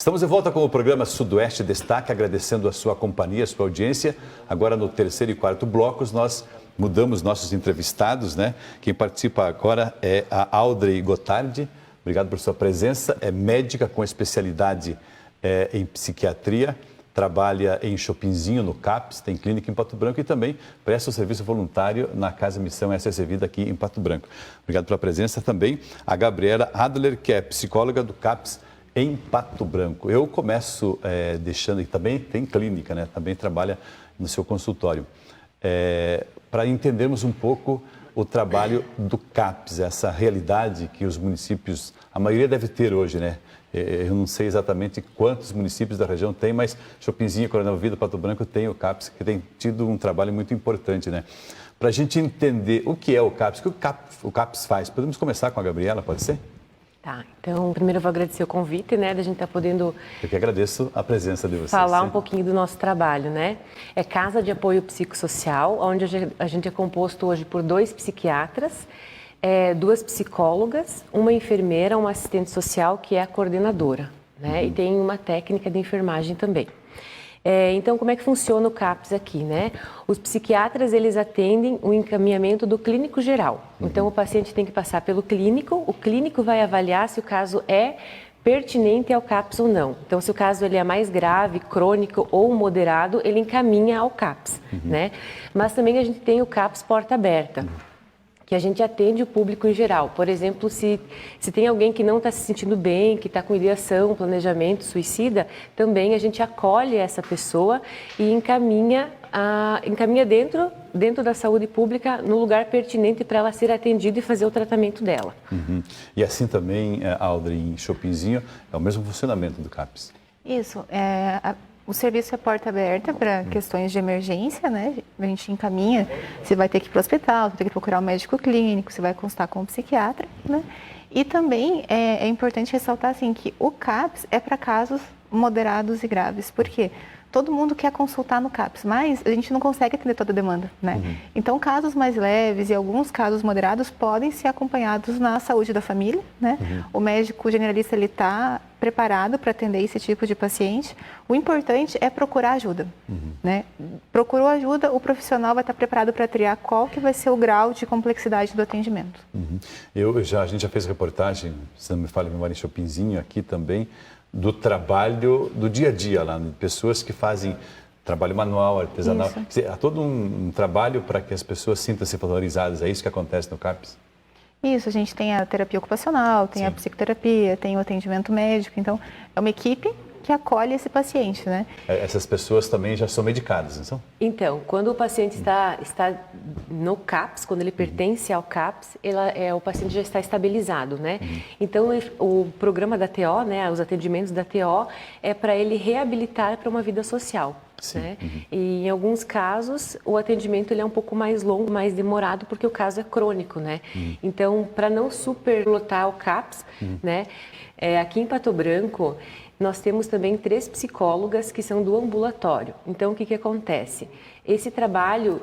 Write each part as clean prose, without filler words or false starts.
Estamos de volta com o programa Sudoeste Destaque, agradecendo a sua companhia, a sua audiência. Agora no terceiro e quarto blocos nós mudamos nossos entrevistados, né? Quem participa agora é a Audrey Gotardi. Obrigado por sua presença. É médica com especialidade em psiquiatria, trabalha em Chopinzinho, no CAPS, tem clínica em Pato Branco e também presta o serviço voluntário na Casa Missão SS Vida aqui em Pato Branco. Obrigado pela presença também. A Gabriela Adler, que é psicóloga do CAPS em Pato Branco. Eu começo deixando, e também tem clínica, né? Também trabalha no seu consultório. Para entendermos um pouco o trabalho do CAPS, essa realidade que os municípios, a maioria deve ter hoje, né? Eu não sei exatamente quantos municípios da região tem, mas Chopinzinho, Coronel Vida, Pato Branco tem o CAPS, que tem tido um trabalho muito importante, né? Para a gente entender o que é o CAPS, o que o CAPS faz. Podemos começar com a Gabriela, pode ser? Tá, então primeiro eu vou agradecer o convite, né, da gente estar podendo... Eu que agradeço a presença de vocês. Falar um pouquinho do nosso trabalho, né? É Casa de Apoio Psicossocial, onde a gente é composto hoje por 2 psiquiatras, 2 psicólogas, uma enfermeira, uma assistente social, que é a coordenadora, né? E tem uma técnica de enfermagem também. Então, como é que funciona o CAPS aqui, né? Os psiquiatras, eles atendem o encaminhamento do clínico geral. Então, o paciente tem que passar pelo clínico, o clínico vai avaliar se o caso é pertinente ao CAPS ou não. Então, se o caso ele é mais grave, crônico ou moderado, ele encaminha ao CAPS, né? Mas também a gente tem o CAPS porta aberta, que a gente atende o público em geral. Por exemplo, se tem alguém que não está se sentindo bem, que está com ideação, planejamento, suicida, também a gente acolhe essa pessoa e encaminha dentro da saúde pública no lugar pertinente para ela ser atendida e fazer o tratamento dela. E assim também, Audrey, em Chopinzinho, é o mesmo funcionamento do CAPS? Isso, o serviço é porta aberta para questões de emergência, né? A gente encaminha, você vai ter que ir para o hospital, vai ter que procurar um médico clínico, você vai consultar com um psiquiatra, né? E também é importante ressaltar assim, que o CAPS é para casos moderados e graves. Por quê? Todo mundo quer consultar no CAPS, mas a gente não consegue atender toda a demanda, né? Então, casos mais leves e alguns casos moderados podem ser acompanhados na saúde da família, né? O médico generalista, ele está preparado para atender esse tipo de paciente. O importante é procurar ajuda, né? Procurou ajuda, o profissional vai estar preparado para triar qual que vai ser o grau de complexidade do atendimento. A gente já fez reportagem, se não me falha a memória, em Chopinzinho, aqui também, do trabalho do dia a dia lá, de pessoas que fazem trabalho manual, artesanal. Há todo um trabalho para que as pessoas sintam-se valorizadas. É isso que acontece no CAPS? Isso, a gente tem a terapia ocupacional, tem a psicoterapia, tem o atendimento médico. Então, é uma equipe que acolhe esse paciente, né? Essas pessoas também já são medicadas, não são? Então, quando o paciente está no CAPS, quando ele pertence ao CAPS, o paciente já está estabilizado, né? Então, o programa da TO, né, os atendimentos da TO, é para ele reabilitar para uma vida social. Né? E em alguns casos, o atendimento ele é um pouco mais longo, mais demorado, porque o caso é crônico, né? Então, para não superlotar o CAPS, né, aqui em Pato Branco, nós temos também 3 psicólogas que são do ambulatório. Então, o que acontece? Esse trabalho,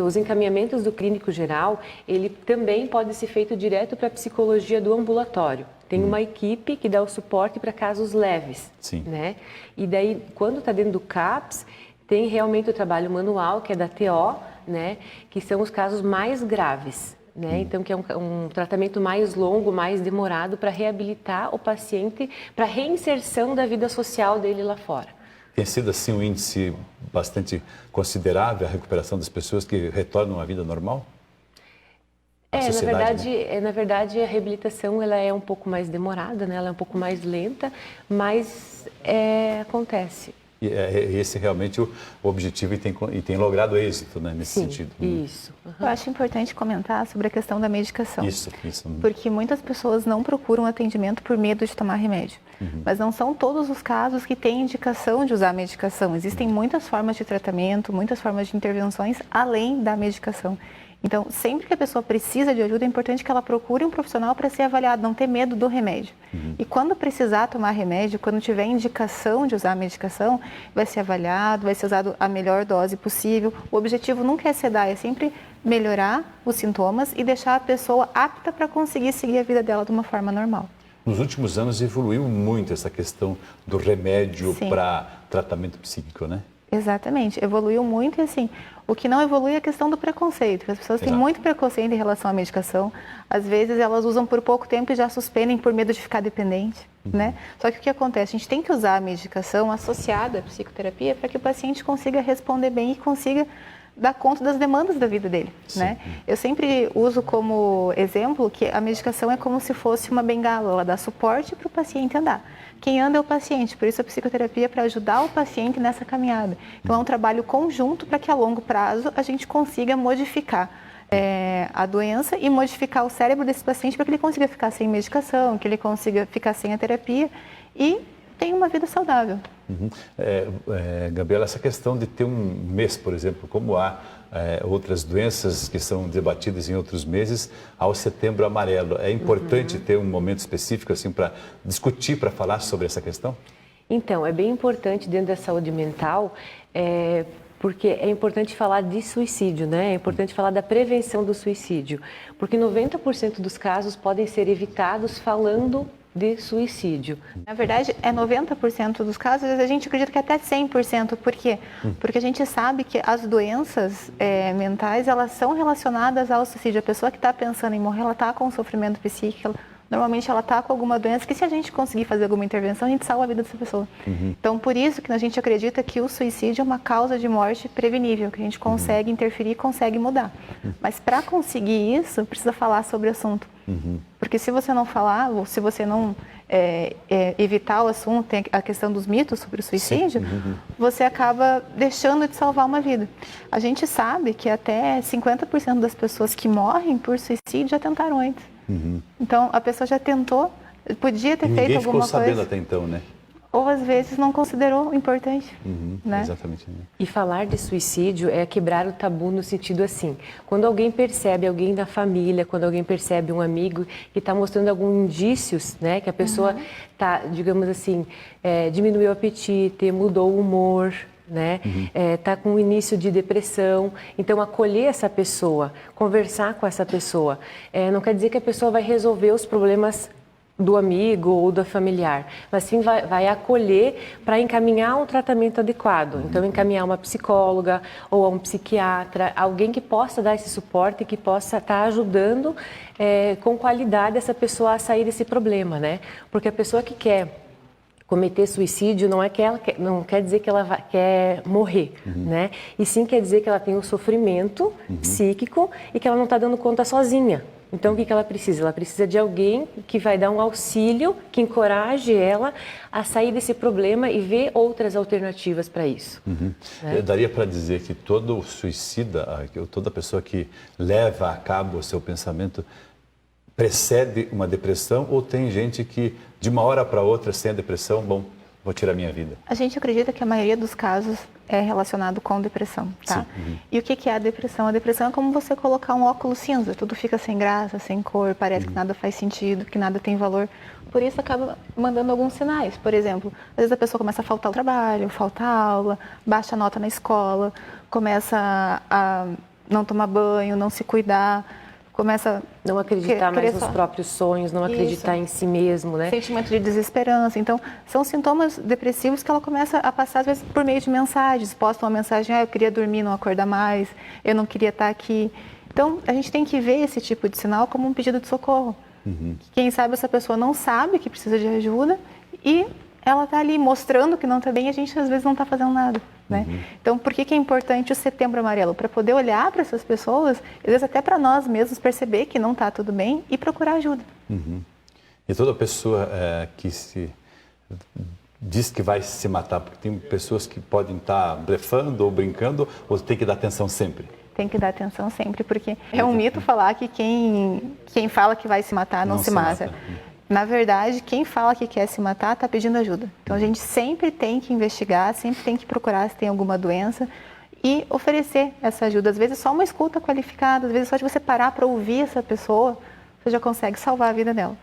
os encaminhamentos do clínico geral, ele também pode ser feito direto para a psicologia do ambulatório. Tem uma equipe que dá o suporte para casos leves, né? E daí, quando está dentro do CAPS, tem realmente o trabalho manual, que é da TO, né? Que são os casos mais graves. Né? Então, que é um tratamento mais longo, mais demorado para reabilitar o paciente para a reinserção da vida social dele lá fora. Tem sido assim um índice bastante considerável a recuperação das pessoas que retornam à vida normal? Na verdade, a reabilitação ela é um pouco mais demorada, né? Ela é um pouco mais lenta, mas acontece. E esse é realmente o objetivo e tem logrado êxito, né, nesse sentido. Isso. Eu acho importante comentar sobre a questão da medicação. Isso. Porque muitas pessoas não procuram atendimento por medo de tomar remédio. Mas não são todos os casos que têm indicação de usar medicação. Existem muitas formas de tratamento, muitas formas de intervenções além da medicação. Então, sempre que a pessoa precisa de ajuda, é importante que ela procure um profissional para ser avaliado, não ter medo do remédio. E quando precisar tomar remédio, quando tiver indicação de usar a medicação, vai ser avaliado, vai ser usado a melhor dose possível. O objetivo nunca é sedar, é sempre melhorar os sintomas e deixar a pessoa apta para conseguir seguir a vida dela de uma forma normal. nos últimos anos evoluiu muito essa questão do remédio Sim. para tratamento psíquico, né? Exatamente, evoluiu muito e assim, o que não evolui é a questão do preconceito, as pessoas têm Exato. muito preconceito em relação à medicação, às vezes elas usam por pouco tempo e já suspendem por medo de ficar dependente, né? Só que o que acontece, a gente tem que usar a medicação associada à psicoterapia para que o paciente consiga responder bem e consiga dar conta das demandas da vida dele, né? Eu sempre uso como exemplo que a medicação é como se fosse uma bengala, ela dá suporte para o paciente andar. Quem anda é o paciente, por isso a psicoterapia é para ajudar o paciente nessa caminhada. Então é um trabalho conjunto para que a longo prazo a gente consiga modificar a doença e modificar o cérebro desse paciente para que ele consiga ficar sem medicação, que ele consiga ficar sem a terapia e tenha uma vida saudável. Gabriela, essa questão de ter um mês, por exemplo, como há outras doenças que são debatidas em outros meses, há o Setembro Amarelo. É importante ter um momento específico assim para discutir, para falar sobre essa questão? Então, é bem importante dentro da saúde mental, porque é importante falar de suicídio, né? É importante falar da prevenção do suicídio, porque 90% dos casos podem ser evitados falando de suicídio. Na verdade, é 90% dos casos, a gente acredita que até 100%. Por quê? Porque a gente sabe que as doenças mentais, elas são relacionadas ao suicídio. A pessoa que está pensando em morrer, ela está com sofrimento psíquico, normalmente ela está com alguma doença que se a gente conseguir fazer alguma intervenção, a gente salva a vida dessa pessoa. Então, por isso que a gente acredita que o suicídio é uma causa de morte prevenível, que a gente consegue interferir, consegue mudar. Mas para conseguir isso, precisa falar sobre o assunto. Porque se você não falar, ou se você não evitar o assunto, tem a questão dos mitos sobre o suicídio, você acaba deixando de salvar uma vida. A gente sabe que até 50% das pessoas que morrem por suicídio já tentaram antes. Então, a pessoa já tentou, podia ter feito alguma coisa. Ninguém ficou sabendo até então, né? Ou às vezes não considerou importante, né? Exatamente. E falar de suicídio é quebrar o tabu no sentido assim, quando alguém percebe, alguém da família, quando alguém percebe um amigo que está mostrando alguns indícios, né, que a pessoa está, digamos assim, diminuiu o apetite, mudou o humor, né, tá com o início de depressão, então acolher essa pessoa, conversar com essa pessoa, não quer dizer que a pessoa vai resolver os problemas do amigo ou do familiar, mas sim vai acolher para encaminhar um tratamento adequado. Então, encaminhar uma psicóloga ou um psiquiatra, alguém que possa dar esse suporte e que possa estar ajudando com qualidade essa pessoa a sair desse problema, né? Porque a pessoa que quer cometer suicídio não quer dizer que ela quer morrer, né? E sim quer dizer que ela tem um sofrimento psíquico e que ela não está dando conta sozinha. Então, o que ela precisa? Ela precisa de alguém que vai dar um auxílio, que encoraje ela a sair desse problema e ver outras alternativas para isso. Né? Daria para dizer que todo suicida, toda pessoa que leva a cabo o seu pensamento, precede uma depressão, ou tem gente que de uma hora para outra, sem a depressão, bom, vou tirar minha vida? A gente acredita que a maioria dos casos é relacionado com depressão, tá? E o que é a depressão? A depressão é como você colocar um óculos cinza, tudo fica sem graça, sem cor, parece que nada faz sentido, que nada tem valor. Por isso acaba mandando alguns sinais. Por exemplo, às vezes a pessoa começa a faltar ao trabalho, falta aula, baixa nota na escola, começa a não tomar banho, não se cuidar, começa não acreditar mais nos próprios sonhos, não acreditar em si mesmo, né? Sentimento de desesperança. Então, são sintomas depressivos que ela começa a passar, às vezes, por meio de mensagens. Posta uma mensagem, eu queria dormir, não acordar mais, eu não queria estar aqui. Então, a gente tem que ver esse tipo de sinal como um pedido de socorro. Quem sabe essa pessoa não sabe que precisa de ajuda e ela está ali mostrando que não está bem e a gente, às vezes, não está fazendo nada. Né? Então, por que é importante o Setembro Amarelo? Para poder olhar para essas pessoas, às vezes até para nós mesmos perceber que não está tudo bem e procurar ajuda. E toda pessoa que diz que vai se matar, porque tem pessoas que podem estar blefando ou brincando, ou tem que dar atenção sempre? Tem que dar atenção sempre, porque é um mito falar que quem fala que vai se matar não se mata. Na verdade, quem fala que quer se matar está pedindo ajuda. Então, a gente sempre tem que investigar, sempre tem que procurar se tem alguma doença e oferecer essa ajuda. Às vezes, só uma escuta qualificada, às vezes, só de você parar para ouvir essa pessoa, você já consegue salvar a vida dela.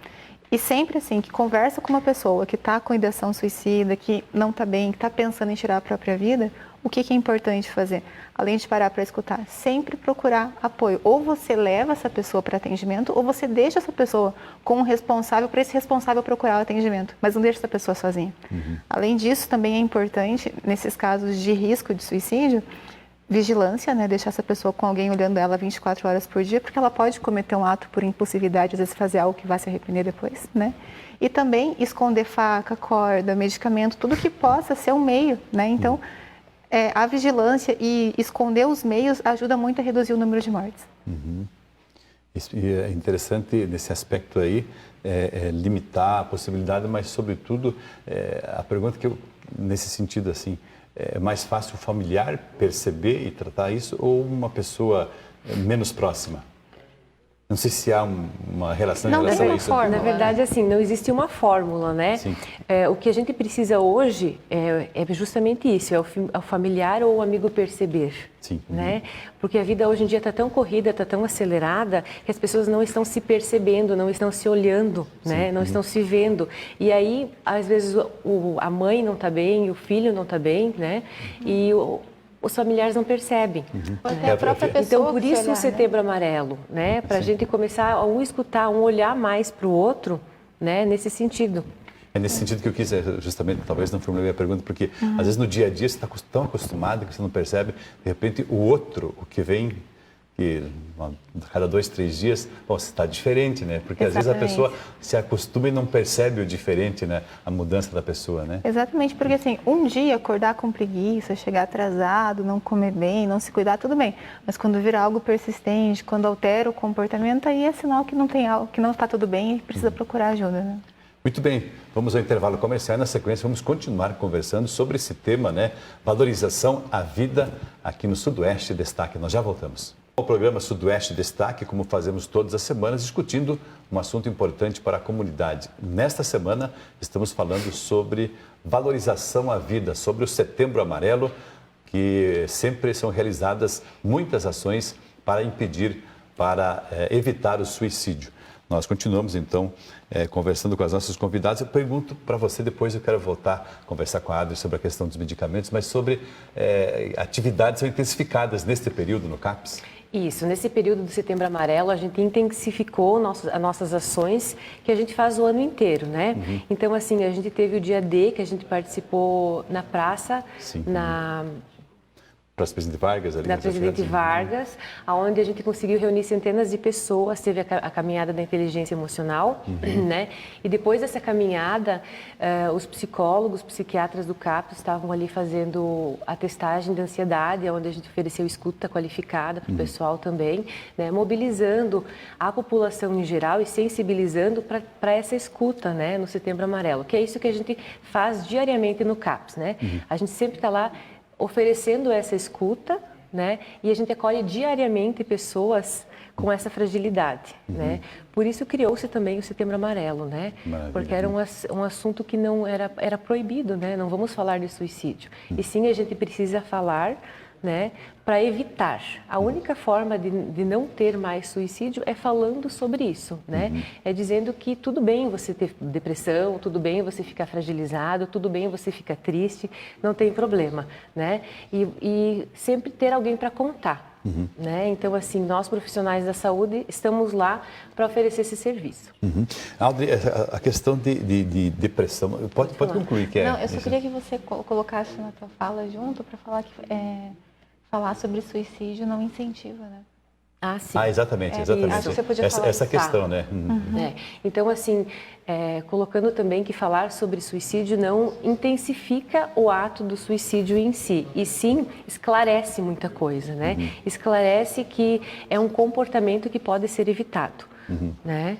E sempre assim, que conversa com uma pessoa que está com ideação suicida, que não está bem, que está pensando em tirar a própria vida, o que é importante fazer? Além de parar para escutar, sempre procurar apoio. Ou você leva essa pessoa para atendimento, ou você deixa essa pessoa com um responsável, para esse responsável procurar o atendimento, mas não deixa essa pessoa sozinha. Além disso, também é importante, nesses casos de risco de suicídio, vigilância, né? Deixar essa pessoa com alguém olhando ela 24 horas por dia, porque ela pode cometer um ato por impulsividade, às vezes fazer algo que vai se arrepender depois, né? E também esconder faca, corda, medicamento, tudo que possa ser um meio, né? Então, a vigilância e esconder os meios ajuda muito a reduzir o número de mortes. Isso é interessante nesse aspecto aí, limitar a possibilidade, mas sobretudo, a pergunta que eu, nesse sentido assim, é mais fácil o familiar perceber e tratar isso ou uma pessoa menos próxima? Não sei se há uma relação em relação a isso. Na verdade, assim, não existe uma fórmula, né? Sim. O que a gente precisa hoje é justamente isso, é o familiar ou o amigo perceber. Sim. Né? Porque a vida hoje em dia está tão corrida, está tão acelerada, que as pessoas não estão se percebendo, não estão se olhando, né? Não estão se vendo. E aí, às vezes, a mãe não está bem, o filho não está bem, né? E os familiares não percebem. Até a própria pessoa. Então, por isso o Setembro Amarelo, né? Para a gente começar a escutar, olhar mais para o outro, né? Nesse sentido. É nesse sentido que eu quis, justamente, talvez não formulei a pergunta, porque às vezes no dia a dia você está tão acostumado que você não percebe, de repente o outro, o que vem, que a cada 2, 3 dias, você está diferente, né? Porque às vezes a pessoa se acostuma e não percebe o diferente, né? A mudança da pessoa, né? Exatamente, porque assim, um dia acordar com preguiça, chegar atrasado, não comer bem, não se cuidar, tudo bem. Mas quando vira algo persistente, quando altera o comportamento, aí é sinal que não tem algo, que não está tudo bem e precisa procurar ajuda, né? Muito bem, vamos ao intervalo comercial e na sequência vamos continuar conversando sobre esse tema, né? Valorização à vida aqui no Sudoeste Destaque. Nós já voltamos. O programa Sudoeste Destaque, como fazemos todas as semanas, discutindo um assunto importante para a comunidade. Nesta semana, estamos falando sobre valorização à vida, sobre o Setembro Amarelo, que sempre são realizadas muitas ações para impedir, para evitar o suicídio. Nós continuamos, então, conversando com as nossas convidadas. Eu pergunto para você, depois eu quero voltar a conversar com a Adri sobre a questão dos medicamentos, mas sobre atividades são intensificadas neste período no CAPS. Isso, nesse período do Setembro Amarelo, a gente intensificou as nossas ações que a gente faz o ano inteiro, né? Então, assim, a gente teve o dia D, que a gente participou na praça, Para as Presidente Vargas, ali da Presidente Vargas, onde a gente conseguiu reunir centenas de pessoas, teve a caminhada da inteligência emocional, né? E depois dessa caminhada, os psicólogos, psiquiatras do CAPS estavam ali fazendo a testagem de ansiedade, onde a gente ofereceu escuta qualificada para o pessoal também, né? Mobilizando a população em geral e sensibilizando para essa escuta, né? No Setembro Amarelo, que é isso que a gente faz diariamente no CAPS, né? A gente sempre está lá oferecendo essa escuta, né? E a gente acolhe diariamente pessoas com essa fragilidade, né? Por isso criou-se também o Setembro Amarelo, né? Maravilha. Porque era um assunto que não era proibido, né? Não vamos falar de suicídio. E sim, a gente precisa falar, né? Para evitar. A única forma de não ter mais suicídio é falando sobre isso, né? É dizendo que tudo bem você ter depressão, tudo bem você ficar fragilizado, tudo bem você ficar triste, não tem problema, né? E sempre ter alguém para contar. Né? Então, assim, nós profissionais da saúde estamos lá para oferecer esse serviço. Audrey, a questão de depressão, pode concluir que Não, eu só queria que você colocasse na tua fala junto para falar que falar sobre suicídio não incentiva, né? Ah, sim. Exatamente. Acho que você podia falar essa questão, né? Então, assim, colocando também que falar sobre suicídio não intensifica o ato do suicídio em si, e sim esclarece muita coisa, né? Esclarece que é um comportamento que pode ser evitado, né?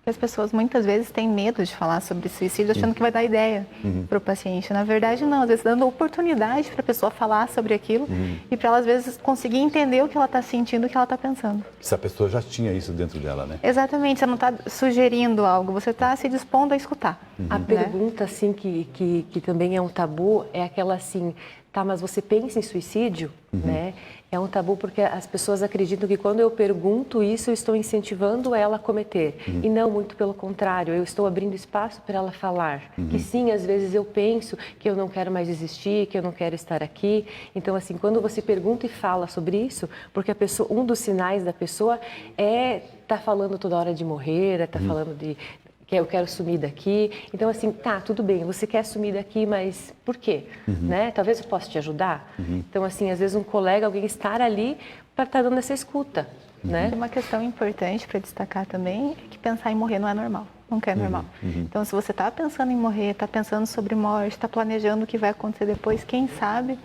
As pessoas muitas vezes têm medo de falar sobre suicídio, achando que vai dar ideia para o paciente. Na verdade, não. Às vezes, dando oportunidade para a pessoa falar sobre aquilo e para ela, às vezes, conseguir entender o que ela está sentindo, o que ela está pensando. Se a pessoa já tinha isso dentro dela, né? Exatamente. Você não está sugerindo algo, você está se dispondo a escutar. A pergunta, assim, que também é um tabu, é aquela assim, tá, mas você pensa em suicídio, né? É um tabu porque as pessoas acreditam que quando eu pergunto isso, eu estou incentivando ela a cometer. E não, muito pelo contrário, eu estou abrindo espaço para ela falar. Que sim, às vezes eu penso que eu não quero mais existir, que eu não quero estar aqui. Então, assim, quando você pergunta e fala sobre isso, porque a pessoa, um dos sinais da pessoa é tá falando toda hora de morrer, tá falando de que eu quero sumir daqui. Então, assim, tá, tudo bem, você quer sumir daqui, mas por quê? Né? Talvez eu possa te ajudar. Então, assim, às vezes um colega, alguém estar ali para estar dando essa escuta, né? Uma questão importante para destacar também é que pensar em morrer não é normal, nunca é normal. Então, se você está pensando em morrer, está pensando sobre morte, está planejando o que vai acontecer depois, quem sabe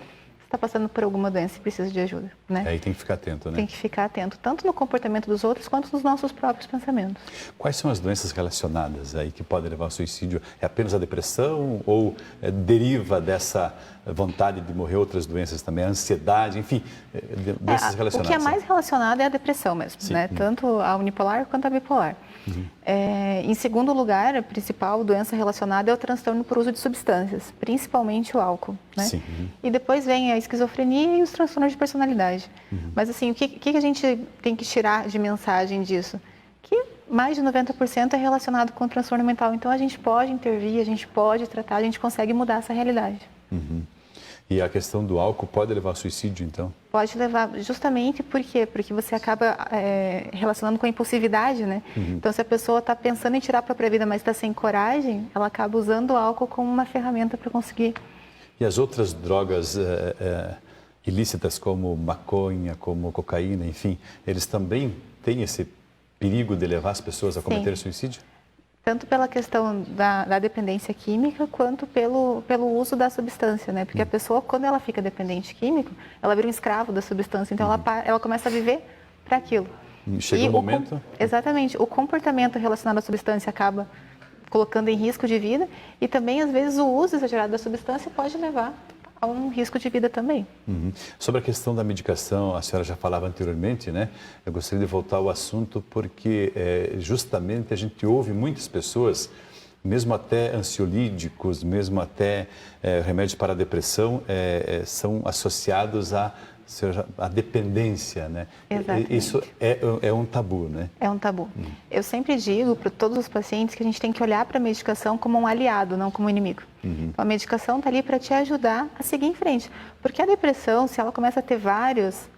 está passando por alguma doença e precisa de ajuda, né? Aí tem que ficar atento, né? Tem que ficar atento, tanto no comportamento dos outros, quanto nos nossos próprios pensamentos. Quais são as doenças relacionadas aí que podem levar ao suicídio? É apenas a depressão ou deriva dessa vontade de morrer outras doenças também? A ansiedade, enfim, doenças relacionadas. O que é mais relacionado é a depressão mesmo, né? Tanto a unipolar quanto a bipolar. Em segundo lugar, a principal doença relacionada é o transtorno por uso de substâncias, principalmente o álcool, né? Sim. E depois vem a esquizofrenia e os transtornos de personalidade. Mas assim, o que a gente tem que tirar de mensagem disso? Que mais de 90% é relacionado com o transtorno mental. Então a gente pode intervir, a gente pode tratar, a gente consegue mudar essa realidade. E a questão do álcool pode levar ao suicídio, então? Pode levar, justamente por quê? Porque você acaba relacionando com a impulsividade, né? Então, se a pessoa está pensando em tirar a própria vida, mas está sem coragem, ela acaba usando o álcool como uma ferramenta para conseguir. E as outras drogas ilícitas, como maconha, como cocaína, enfim, eles também têm esse perigo de levar as pessoas a cometer suicídio? Tanto pela questão da dependência química, quanto pelo uso da substância, né? Porque a pessoa, quando ela fica dependente químico, ela vira um escravo da substância, então ela começa a viver para aquilo. Chega um momento... Exatamente. O comportamento relacionado à substância acaba colocando em risco de vida e também, às vezes, o uso exagerado da substância pode levar a um risco de vida também. Sobre a questão da medicação, a senhora já falava anteriormente, né? Eu gostaria de voltar ao assunto porque justamente a gente ouve muitas pessoas, mesmo até ansiolíticos, mesmo até remédios para a depressão, são associados à dependência, né? Exatamente. Isso é um tabu, né? É um tabu. Eu sempre digo para todos os pacientes que a gente tem que olhar para a medicação como um aliado, não como um inimigo. Então, a medicação está ali para te ajudar a seguir em frente. Porque a depressão, se ela começa a ter vários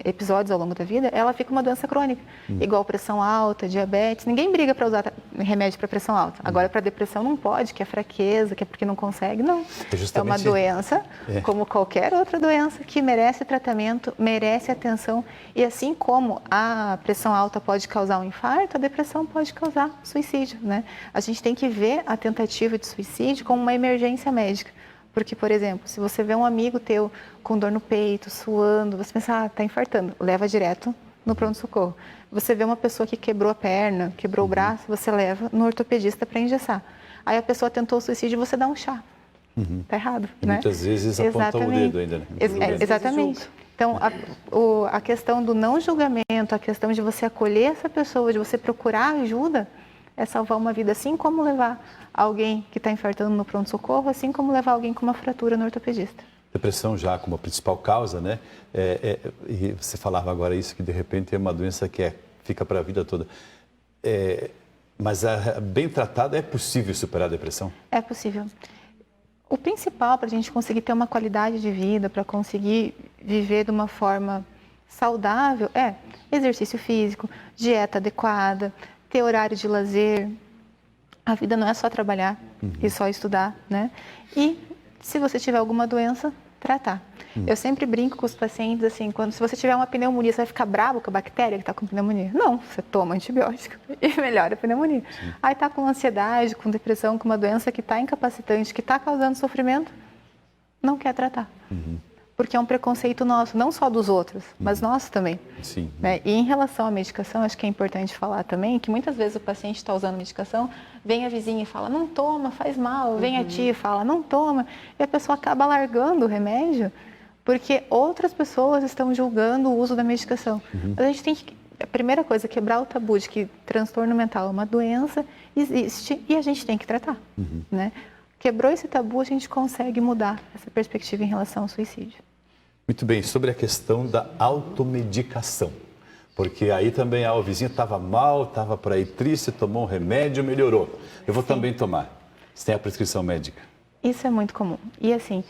episódios ao longo da vida, ela fica uma doença crônica. Igual pressão alta, diabetes. Ninguém briga para usar remédio para pressão alta. Agora, para depressão não pode, que é fraqueza, que é porque não consegue. Não. É uma doença, como qualquer outra doença, que merece tratamento, merece atenção. E assim como a pressão alta pode causar um infarto, a depressão pode causar suicídio, né? A gente tem que ver a tentativa de suicídio como uma emergência médica. Porque, por exemplo, se você vê um amigo teu com dor no peito, suando, você pensa, está infartando, leva direto no pronto-socorro. Você vê uma pessoa que quebrou a perna, quebrou o braço, você leva no ortopedista para engessar. Aí a pessoa tentou o suicídio, você dá um chá. Está errado, e né? muitas vezes apontam o dedo ainda, né? Exatamente. Então, a questão do não julgamento, a questão de você acolher essa pessoa, de você procurar ajuda, é salvar uma vida, assim como levar alguém que está infartando no pronto-socorro, assim como levar alguém com uma fratura no ortopedista. Depressão já como a principal causa, né? E você falava agora isso, que de repente é uma doença que fica para a vida toda. Mas bem tratada, é possível superar a depressão? É possível. O principal para a gente conseguir ter uma qualidade de vida, para conseguir viver de uma forma saudável, é exercício físico, dieta adequada, ter horário de lazer. A vida não é só trabalhar e só estudar, né? E se você tiver alguma doença, tratar. Eu sempre brinco com os pacientes assim, se você tiver uma pneumonia, você vai ficar bravo com a bactéria que está com pneumonia? Não, você toma antibiótico e melhora a pneumonia. Aí está com ansiedade, com depressão, com uma doença que está incapacitante, que está causando sofrimento, não quer tratar. Porque é um preconceito nosso, não só dos outros, mas nosso também. Sim. Né? E em relação à medicação, acho que é importante falar também que muitas vezes o paciente está usando medicação, vem a vizinha e fala, não toma, faz mal, vem a tia e fala, não toma, e a pessoa acaba largando o remédio porque outras pessoas estão julgando o uso da medicação. Mas a gente tem que, a primeira coisa, quebrar o tabu de que transtorno mental é uma doença, existe e a gente tem que tratar. Né? Quebrou esse tabu, a gente consegue mudar essa perspectiva em relação ao suicídio. Muito bem, sobre a questão da automedicação. Porque aí também o vizinho estava mal, estava por aí triste, tomou um remédio, melhorou. Eu vou também tomar. Você tem a prescrição médica? Isso é muito comum. E assim,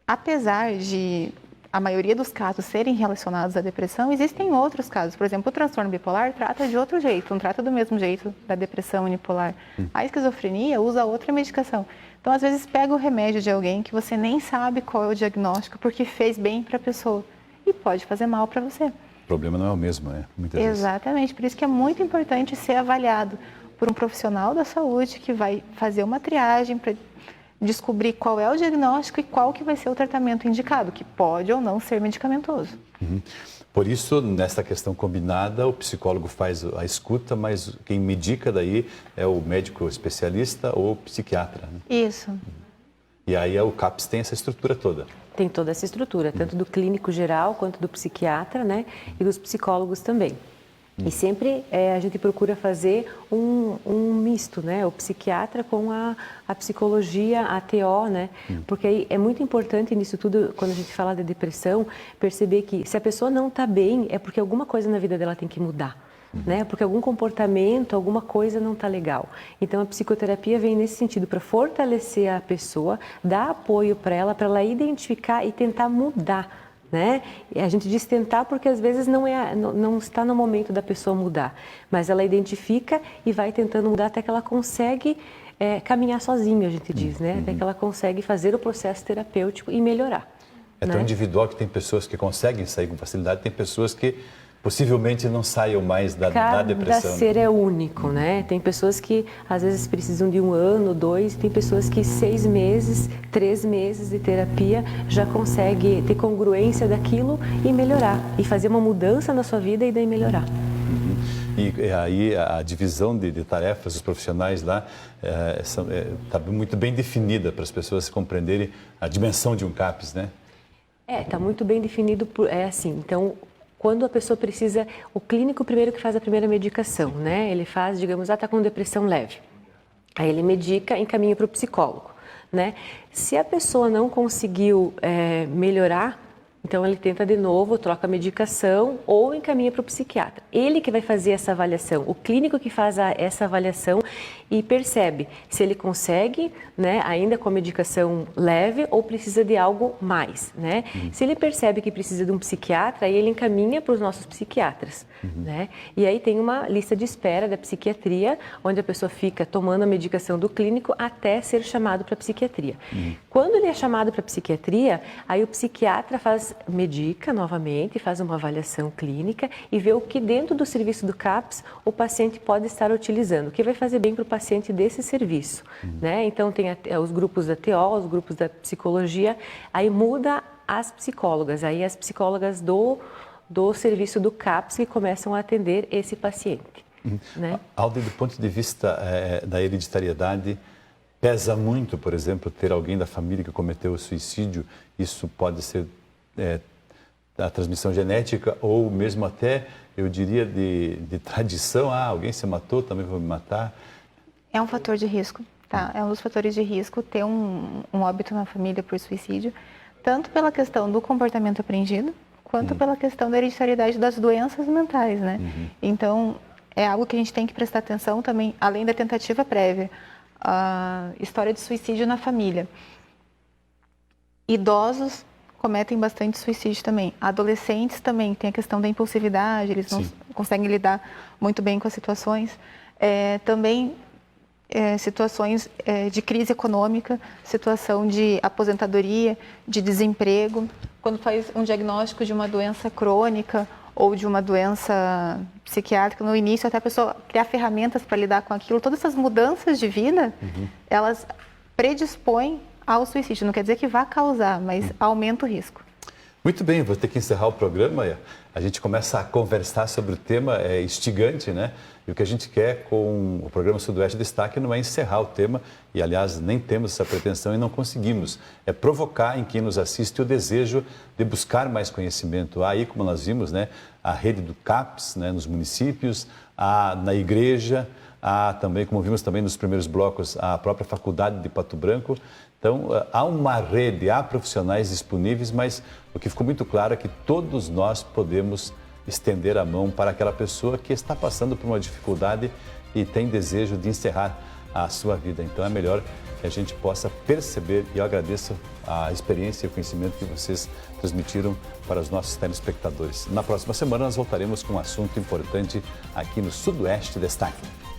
apesar de a maioria dos casos serem relacionados à depressão, existem outros casos. Por exemplo, o transtorno bipolar trata de outro jeito, não trata do mesmo jeito da depressão unipolar. A esquizofrenia usa outra medicação. Então, às vezes, pega o remédio de alguém que você nem sabe qual é o diagnóstico, porque fez bem para a pessoa e pode fazer mal para você. O problema não é o mesmo, né? Muitas vezes. Exatamente, por isso que é muito importante ser avaliado por um profissional da saúde que vai fazer uma triagem para descobrir qual é o diagnóstico e qual que vai ser o tratamento indicado, que pode ou não ser medicamentoso. Por isso, nessa questão combinada, o psicólogo faz a escuta, mas quem medica daí é o médico especialista ou o psiquiatra, né? Isso. E aí o CAPS tem essa estrutura toda. Tem toda essa estrutura, tanto do clínico geral quanto do psiquiatra, né? E dos psicólogos também. E sempre a gente procura fazer um misto, né? O psiquiatra com a psicologia, a TO, né? Porque aí é muito importante nisso tudo, quando a gente fala de depressão, perceber que se a pessoa não está bem, é porque alguma coisa na vida dela tem que mudar. Né? Porque algum comportamento, alguma coisa não está legal. Então a psicoterapia vem nesse sentido, para fortalecer a pessoa, dar apoio para ela identificar e tentar mudar. Né? E a gente diz tentar porque às vezes não está no momento da pessoa mudar, mas ela identifica e vai tentando mudar até que ela consegue caminhar sozinha, a gente diz, né? Até que ela consegue fazer o processo terapêutico e melhorar. É tão individual que tem pessoas que conseguem sair com facilidade, tem pessoas que possivelmente não saiam mais da depressão. Cada ser é único, né? Tem pessoas que às vezes precisam de 1 ano, 2, tem pessoas que 6 meses, 3 meses de terapia já consegue ter congruência daquilo e melhorar, e fazer uma mudança na sua vida e daí melhorar. E aí a divisão de tarefas dos profissionais lá está muito bem definida para as pessoas compreenderem a dimensão de um CAPS, né? Está muito bem definido, assim, então... Quando a pessoa precisa, o clínico primeiro que faz a primeira medicação, né? Ele faz, digamos, está com depressão leve. Aí ele medica e encaminha para o psicólogo, né? Se a pessoa não conseguiu melhorar, então ele tenta de novo, troca a medicação ou encaminha para o psiquiatra. Ele que vai fazer essa avaliação, o clínico que faz essa avaliação e percebe se ele consegue, né, ainda com a medicação leve ou precisa de algo mais, né? Se ele percebe que precisa de um psiquiatra, aí ele encaminha para os nossos psiquiatras, né? E aí tem uma lista de espera da psiquiatria, onde a pessoa fica tomando a medicação do clínico até ser chamado para a psiquiatria. Quando ele é chamado para a psiquiatria, aí o psiquiatra medica novamente, faz uma avaliação clínica e vê o que dentro do serviço do CAPS o paciente pode estar utilizando, o que vai fazer bem para o paciente desse serviço, né? Então tem os grupos da TO, os grupos da psicologia, aí muda as psicólogas, aí as psicólogas do serviço do CAPS que começam a atender esse paciente, né? Aldo, do ponto de vista da hereditariedade, pesa muito, por exemplo, ter alguém da família que cometeu o suicídio, isso pode ser da transmissão genética ou mesmo até, eu diria, de tradição. Alguém se matou, também vou me matar. É um fator de risco, tá? É um dos fatores de risco ter um óbito na família por suicídio, tanto pela questão do comportamento aprendido, quanto pela questão da hereditariedade das doenças mentais, né? Então, é algo que a gente tem que prestar atenção também, além da tentativa prévia, a história de suicídio na família. Idosos cometem bastante suicídio também. Adolescentes também tem a questão da impulsividade, eles não conseguem lidar muito bem com as situações. Também situações de crise econômica, situação de aposentadoria, de desemprego. Quando faz um diagnóstico de uma doença crônica ou de uma doença psiquiátrica, no início até a pessoa criar ferramentas para lidar com aquilo, todas essas mudanças de vida, elas predispõem ao suicídio. Não quer dizer que vá causar, mas aumenta o risco. Muito bem, vou ter que encerrar o programa. A gente começa a conversar sobre o tema instigante, né? E o que a gente quer com o programa Sudoeste Destaque não é encerrar o tema, e aliás nem temos essa pretensão e não conseguimos. É provocar em quem nos assiste o desejo de buscar mais conhecimento. Há aí, como nós vimos, né, a rede do CAPS, né, nos municípios, na igreja, há também, como vimos também nos primeiros blocos, a própria Faculdade de Pato Branco. Então, há uma rede, há profissionais disponíveis, mas o que ficou muito claro é que todos nós podemos estender a mão para aquela pessoa que está passando por uma dificuldade e tem desejo de encerrar a sua vida. Então, é melhor que a gente possa perceber, e eu agradeço a experiência e o conhecimento que vocês transmitiram para os nossos telespectadores. Na próxima semana nós voltaremos com um assunto importante aqui no Sudoeste Destaque.